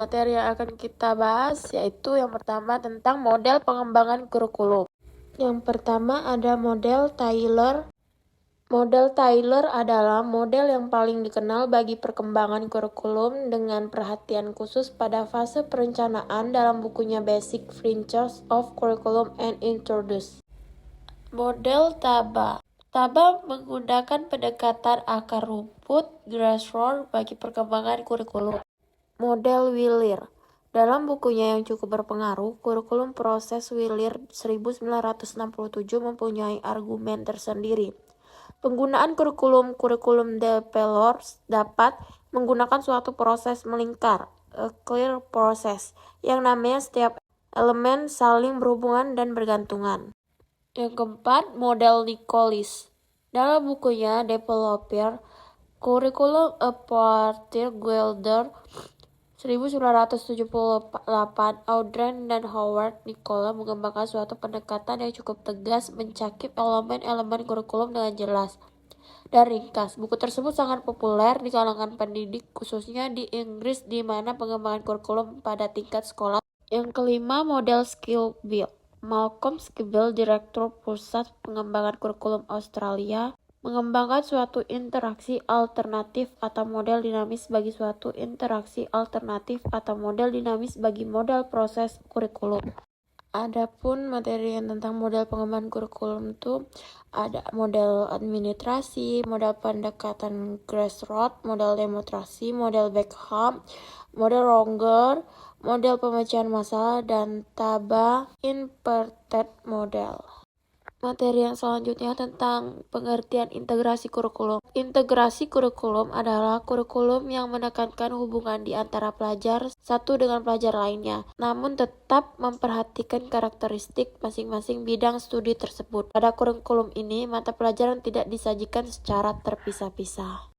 Materi yang akan kita bahas yaitu yang pertama tentang model pengembangan kurikulum. Yang pertama ada model Taylor. Model Taylor adalah model yang paling dikenal bagi perkembangan kurikulum dengan perhatian khusus pada fase perencanaan dalam bukunya Basic Principles of Curriculum and Introduce. Model Taba. Taba menggunakan pendekatan akar rumput grassroots bagi perkembangan kurikulum. Model Wheeler. Dalam bukunya yang cukup berpengaruh, Kurikulum Proses Wheeler 1967 mempunyai argumen tersendiri. Penggunaan kurikulum developers dapat menggunakan suatu proses melingkar, a clear process, yang namanya setiap elemen saling berhubungan dan bergantungan. Yang keempat, model Nicolis. Dalam bukunya Developer, Curriculum a partir Guilder 1978, Audren dan Howard Nicola mengembangkan suatu pendekatan yang cukup tegas mencakip elemen-elemen kurikulum dengan jelas dan ringkas. Buku tersebut sangat populer di kalangan pendidik, khususnya di Inggris, di mana pengembangan kurikulum pada tingkat sekolah. Yang kelima, model Skillbill. Malcolm Skillbill, Direktur Pusat Pengembangan Kurikulum Australia, mengembangkan suatu interaksi alternatif atau model dinamis bagi suatu interaksi alternatif atau model dinamis bagi model proses kurikulum. Adapun materi yang tentang model pengembangan kurikulum itu ada model administrasi, model pendekatan grassroots, model demonstrasi, model Beckham, model Ronger, model pemecahan masalah, dan Taba inverted model. Materi yang selanjutnya tentang pengertian integrasi kurikulum. Integrasi kurikulum adalah kurikulum yang menekankan hubungan di antara pelajar satu dengan pelajar lainnya, namun tetap memperhatikan karakteristik masing-masing bidang studi tersebut. Pada kurikulum ini, mata pelajaran tidak disajikan secara terpisah-pisah.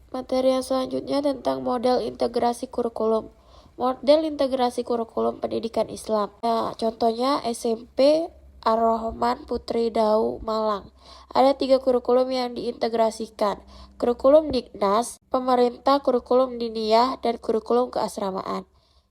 Materi yang selanjutnya tentang model integrasi kurikulum. Model integrasi kurikulum pendidikan Islam. Contohnya SMP Ar-Rahman Putri Dau Malang. Ada 3 kurikulum yang diintegrasikan. Kurikulum Dignas, pemerintah, kurikulum diniyah, dan kurikulum keasramaan.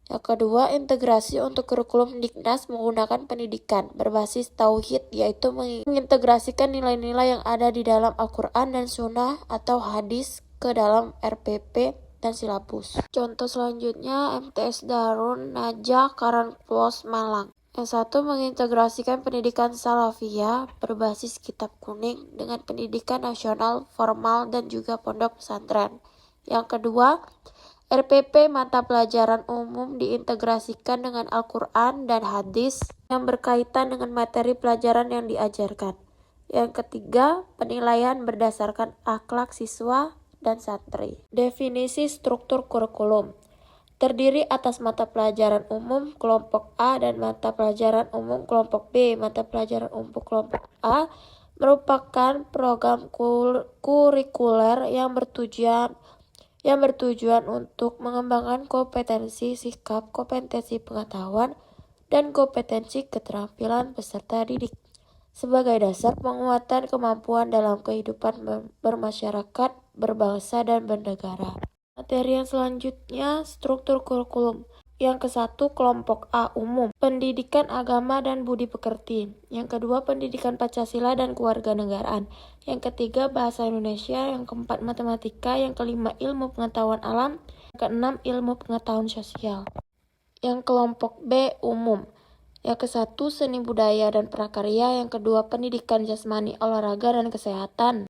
Yang kedua, integrasi untuk kurikulum Dignas menggunakan pendidikan berbasis tauhid, yaitu mengintegrasikan nilai-nilai yang ada di dalam Al-Quran dan Sunnah atau hadis ke dalam RPP dan silabus. Contoh selanjutnya MTS Darun Najah Karangplos Malang. Yang satu, mengintegrasikan pendidikan salafiyah berbasis kitab kuning dengan pendidikan nasional formal dan juga pondok pesantren. Yang kedua, RPP mata pelajaran umum diintegrasikan dengan Al-Quran dan hadis yang berkaitan dengan materi pelajaran yang diajarkan. Yang ketiga, penilaian berdasarkan akhlak siswa dan santri. Definisi struktur kurikulum. Terdiri atas mata pelajaran umum kelompok A dan mata pelajaran umum kelompok B. Mata pelajaran umum kelompok A merupakan program kurikuler yang bertujuan untuk mengembangkan kompetensi sikap, kompetensi pengetahuan, dan kompetensi keterampilan peserta didik sebagai dasar penguatan kemampuan dalam kehidupan bermasyarakat, berbangsa, dan bernegara. Materi yang selanjutnya, struktur kurikulum. Yang ke-1, kelompok A umum, pendidikan agama dan budi pekerti. Yang kedua, pendidikan Pancasila dan kewarganegaraan. Yang ketiga, bahasa Indonesia. Yang keempat, matematika. Yang kelima, ilmu pengetahuan alam. Yang keenam, ilmu pengetahuan sosial. Yang kelompok B umum. Yang ke-1, seni budaya dan prakarya. Yang kedua, pendidikan jasmani, olahraga, dan kesehatan.